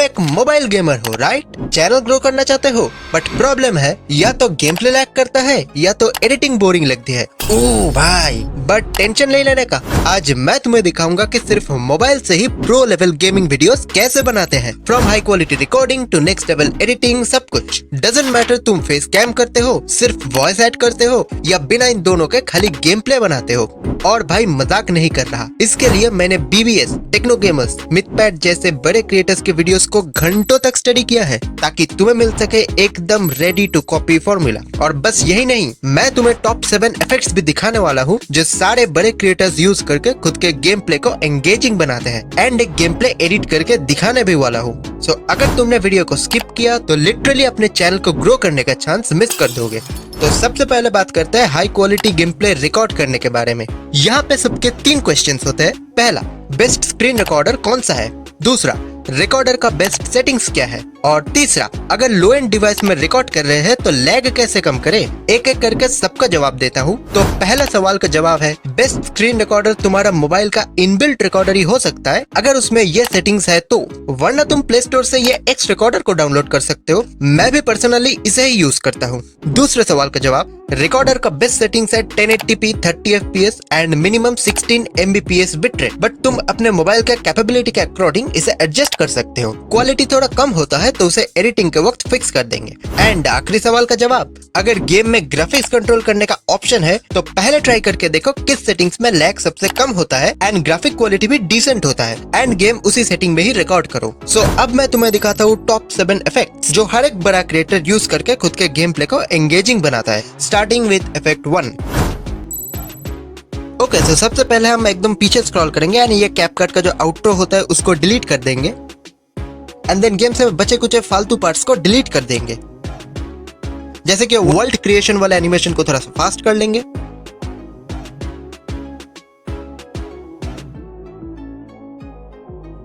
एक mobile gamer हो, right? Channel grow करना चाहते हो, बट प्रॉब्लम है या तो गेम प्ले लैग करता है या तो एडिटिंग बोरिंग लगती है। ओह भाई, बट टेंशन नहीं लेने का। आज मैं तुम्हें दिखाऊंगा कि सिर्फ मोबाइल से ही प्रो लेवल गेमिंग वीडियोस कैसे बनाते हैं। From high quality recording to next level editing, सब कुछ। डजंट मैटर तुम फेस कैम करते हो, सिर्फ वॉइस ऐड करते हो या बिना इन दोनों के खाली गेम प्ले बनाते हो। और भाई मजाक नहीं कर रहा, इसके लिए मैंने BBS, टेक्नो गेमर्स, मिथपैड जैसे बड़े क्रिएटर्स के वीडियोस को घंटों तक स्टडी किया है ताकि तुम्हें मिल सके एकदम रेडी टू कॉपी फॉर्मूला। और बस यही नहीं, मैं तुम्हें टॉप 7 इफेक्ट्स भी दिखाने वाला हूँ जो सारे बड़े क्रिएटर्स यूज करके खुद के गेम प्ले को एंगेजिंग बनाते हैं, एंड एक गेम प्ले एडिट करके दिखाने भी वाला हूँ। सो अगर तुमने वीडियो को स्किप किया तो लिटरली अपने चैनल को ग्रो करने का चांस मिस कर दोगे। तो सबसे पहले बात करते हैं high quality game play record करने के बारे में। यहाँ पे सबके 3 क्वेश्चंस होते हैं। पहला, बेस्ट स्क्रीन रिकॉर्डर कौन सा है? दूसरा, रिकॉर्डर का बेस्ट सेटिंग्स क्या है? और तीसरा, अगर लो एंड डिवाइस में रिकॉर्ड कर रहे हैं तो लैग कैसे कम करें? एक एक करके सबका जवाब देता हूँ। तो पहला सवाल का जवाब है, बेस्ट स्क्रीन रिकॉर्डर तुम्हारा मोबाइल का इनबिल्ट रिकॉर्डर ही हो सकता है अगर उसमें ये सेटिंग्स है तो, वरना तुम प्ले स्टोर से ये एक्स रिकॉर्डर को डाउनलोड कर सकते हो। मैं भी पर्सनली इसे ही यूज करता हूँ। दूसरे सवाल का जवाब, रिकॉर्डर का बेस्ट सेटिंग्स है 1080p 30 fps and minimum 16 mbps bitrate, but तुम अपने मोबाइल के कैपेबिलिटी के अकॉर्डिंग इसे एडजस्ट कर सकते हो। क्वालिटी थोड़ा कम होता है तो उसे एडिटिंग के वक्त फिक्स कर देंगे। एंड आखिरी सवाल का जवाब, अगर गेम में ग्राफिक्स कंट्रोल करने का ऑप्शन है तो पहले ट्राई करके देखो किस सेटिंग्स में लैग सबसे कम होता है एंड ग्राफिक क्वालिटी भी डिसेंट होता है, एंड गेम उसी सेटिंग में ही रिकॉर्ड करो। सो अब मैं तुम्हें दिखाता हूँ टॉप 7 इफेक्ट्स जो हर एक बड़ा क्रिएटर यूज करके खुद के गेम प्ले को एंगेजिंग बनाता है। Starting with effect 1। ओके, तो सबसे पहले हम एकदम पीछे स्क्रॉल करेंगे एंड ये कैपकट का जो आउट्रो होता है उसको डिलीट कर देंगे, एंड देन गेम से बचे कुछ फालतू पार्ट्स को डिलीट कर देंगे। जैसे कि वर्ल्ड क्रिएशन वाला एनिमेशन को थोड़ा सा फास्ट कर लेंगे।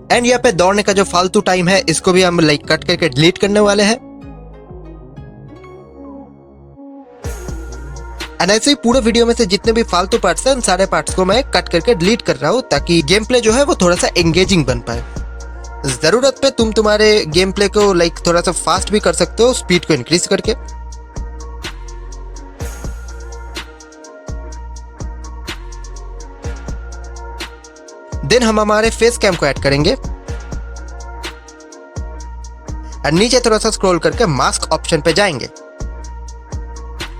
एंड यहाँ पे दौड़ने का जो फालतू टाइम है इसको भी हम कट करके डिलीट करने वाले हैं। एंड ऐसे ही पूरे वीडियो में से जितने भी फालतू पार्ट्स हैं उन सारे पार्ट्स को मैं कट करके डिलीट कर रहा हूँ ताकि गेम प्ले जो है वो थोड़ा सा एंगेजिंग बन पाए। जरूरत पे तुम तुम्हारे गेम प्ले को थोड़ा सा फास्ट भी कर सकते हो, स्पीड को इंक्रीज करके। देन हम हमारे फेस कैम को ऐड करेंगे और नीचे थोड़ा सा स्क्रॉल करके मास्क ऑप्शन पे जाएंगे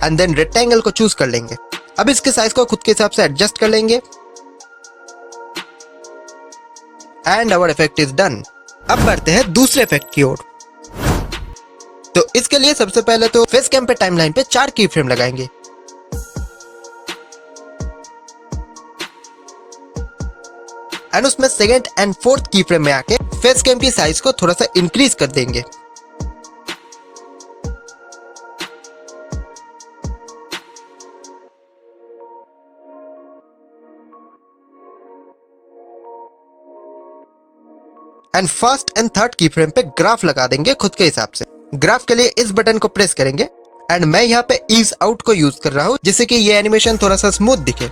एंड देन रेक्टेंगल को चूज कर लेंगे। अब इसके साइज को खुद के हिसाब से एडजस्ट कर लेंगे and our effect is done. अब बढ़ते हैं दूसरे इफेक्ट की ओर। तो इसके लिए सबसे पहले तो फेस कैम पे टाइमलाइन पे 4 की फ्रेम लगाएंगे। एंड उसमें सेकंड एंड फोर्थ की फ्रेम में आके फेस कैम की साइज को थोड़ा सा इंक्रीज कर देंगे। एंड फर्स्ट एंड थर्ड की फ्रेम पे ग्राफ लगा देंगे खुद के हिसाब से। ग्राफ के लिए इस बटन को प्रेस करेंगे एंड मैं यहाँ पे ईज आउट को यूज कर रहा हूँ जिससे कि ये एनिमेशन थोड़ा सा स्मूथ दिखे।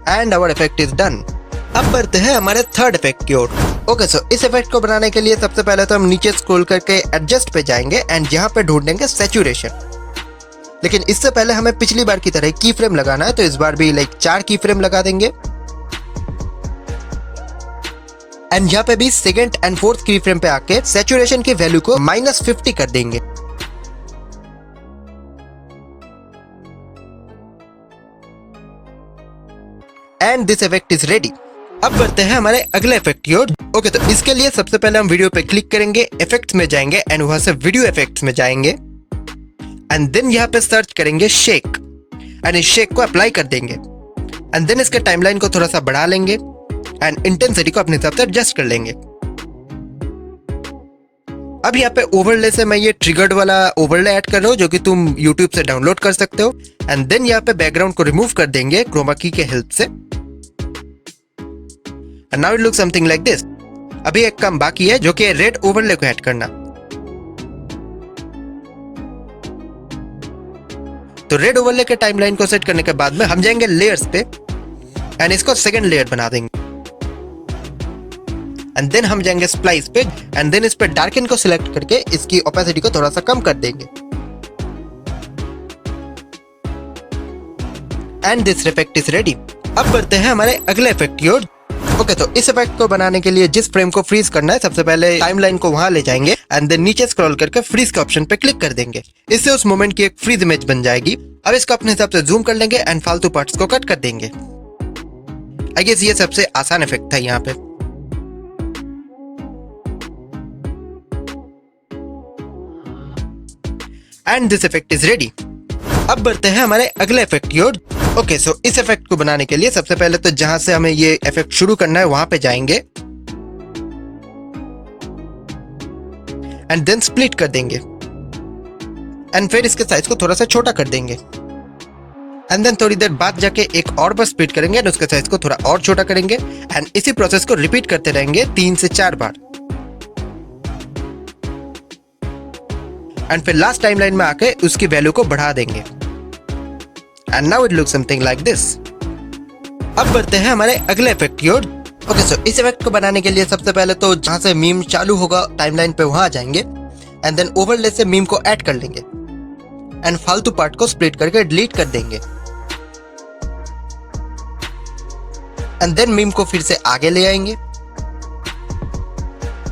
And our effect is done. अब बढ़ते हैं हमारे थर्ड इफेक्ट की ओर। ओके, सो इस इफेक्ट को बनाने के लिए सबसे पहले तो हम नीचे स्क्रॉल करके एडजस्ट पे जाएंगे एंड यहाँ पे ढूंढेंगे सैचुरेशन। लेकिन इससे पहले हमें पिछली बार की तरह की फ्रेम लगाना है, तो इस बार भी 4 की फ्रेम लगा देंगे। एंड यहाँ पे भी सेकंड एंड फोर्थ की फ्रेम पे आके सैचुरेशन की वैल्यू को -50 कर देंगे। And this effect is ready. अब बढ़ते हैं हमारे अगले इफेक्ट की ओर। ओके, तो इसके लिए सबसे पहले हम वीडियो पे क्लिक करेंगे, इफेक्ट्स में जाएंगे एंड वहां से वीडियो इफेक्ट्स में जाएंगे एंड देन यहाँ पे सर्च करेंगे शेक एंड इस शेक को अप्लाई कर देंगे। एंड देन इसके टाइमलाइन को थोड़ा सा बढ़ा लेंगे एंड इंटेंसिटी को अपने हिसाब से एडजस्ट कर लेंगे। अब यहाँ पे ओवरले से मैं ये ट्रिगर्ड वाला ओवरले ऐड कर रहा हूँ जो कि तुम YouTube से डाउनलोड कर सकते हो। एंड देन यहाँ पे बैकग्राउंड को रिमूव कर देंगे क्रोमा की के हेल्प से। And now it looks something like this. अभी एक काम बाकी है जो कि रेड ओवरले को ऐड करना। तो रेड ओवरले के टाइमलाइन को सेट करने के बाद में हम जाएंगे लेयर्स पे एंड इसको सेकंड लेयर बना देंगे। एंड देन हम जाएंगे स्प्लाइस पे एंड देन इस पे डार्कन को सिलेक्ट करके इसकी ओपेसिटी को थोड़ा सा कम कर देंगे and this effect is ready. अब बढ़ते हैं हमारे अगले इफेक्ट की ओर। ओके, तो इस इफेक्ट को बनाने के लिए जिस फ्रेम को फ्रीज करना है सबसे पहले टाइमलाइन को वहां ले जाएंगे एंड देन नीचे स्क्रॉल करके फ्रीज के ऑप्शन पे क्लिक कर देंगे। इससे उस मोमेंट की एक फ्रीज इमेज बन जाएगी। अब इसको अपने हिसाब से जूम कर लेंगे एंड फालतू पार्ट्स को कट कर देंगे। आई गेस ये सबसे आसान इफेक्ट था यहाँ पे। And this effect is ready. अब बढ़ते हैं हमारे अगले इफेक्ट की ओर। ओके, सो इस इफेक्ट को बनाने के लिए सबसे पहले तो जहां से हमें ये इफेक्ट शुरू करना है वहां पे जाएंगे एंड देन स्प्लिट कर देंगे एंड फिर इसके साइज को थोड़ा सा छोटा कर देंगे एंड देन थोड़ी देर बाद जाके एक और बार स्प्लिट करेंगे एंड उसके साइज को थोड़ा और छोटा करेंगे एंड इसी प्रोसेस को रिपीट करते रहेंगे 3 से 4 बार एंड फिर लास्ट टाइमलाइन में आके उसकी वैल्यू को बढ़ा देंगे and now it looks something like this. अब बढ़ते हैं हमारे अगले इफेक्ट की ओर। ओके, सो इस इफेक्ट को बनाने के लिए सबसे पहले तो जहां से मीम चालू होगा टाइमलाइन पे वहां जाएंगे एंड देन ओवरले से मीम को ऐड कर लेंगे एंड फालतू पार्ट को स्प्लिट करके डिलीट कर देंगे एंड देन मीम को फिर से आगे ले आएंगे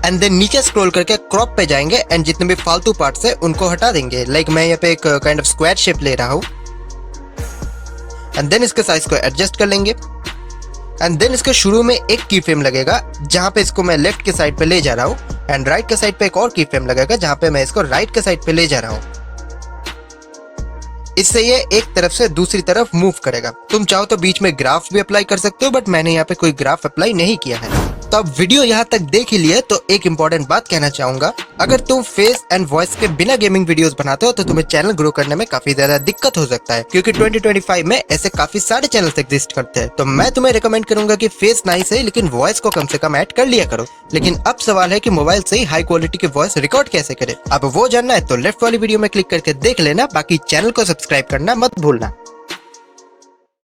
एंड देन नीचे स्क्रॉल करके क्रॉप पे जाएंगे एंड जितने भी फालतू पार्ट्स है उनको हटा देंगे। लाइक मैं यहाँ पे एक काइंड ऑफ स्क्वायर शेप ले रहा हूँ एंड देन इसके साइज को एडजस्ट कर लेंगे एंड देन इसके शुरू में एक की फ्रेम लगेगा जहां पे इसको मैं लेफ्ट के साइड पे ले जा रहा हूँ एंड राइट के साइड पे एक और की फ्रेम लगेगा जहां पे मैं इसको राइट के साइड पे ले जा रहा हूँ। इससे ये एक तरफ से दूसरी तरफ मूव करेगा। तुम चाहो तो बीच में ग्राफ भी अप्लाई कर सकते हो बट मैंने यहाँ पे कोई ग्राफ अप्लाई नहीं किया है। तो अब वीडियो यहाँ तक देख ही लिए तो एक इंपॉर्टेंट बात कहना चाहूंगा, अगर तुम फेस एंड वॉइस के बिना गेमिंग वीडियोस बनाते हो तो तुम्हें चैनल ग्रो करने में काफी ज्यादा दिक्कत हो सकता है क्योंकि 2025 में ऐसे काफी सारे चैनल्स एग्जिस्ट करते हैं। तो मैं तुम्हें रिकमेंड करूंगा कि फेस नाइस है लेकिन वॉइस को कम से कम ऐड कर लिया करो। लेकिन अब सवाल है कि मोबाइल से ही हाई क्वालिटी की वॉइस रिकॉर्ड कैसे करे। अब वो जानना है तो लेफ्ट वाली वीडियो में क्लिक करके देख लेना। बाकी चैनल को सब्सक्राइब करना मत भूलना।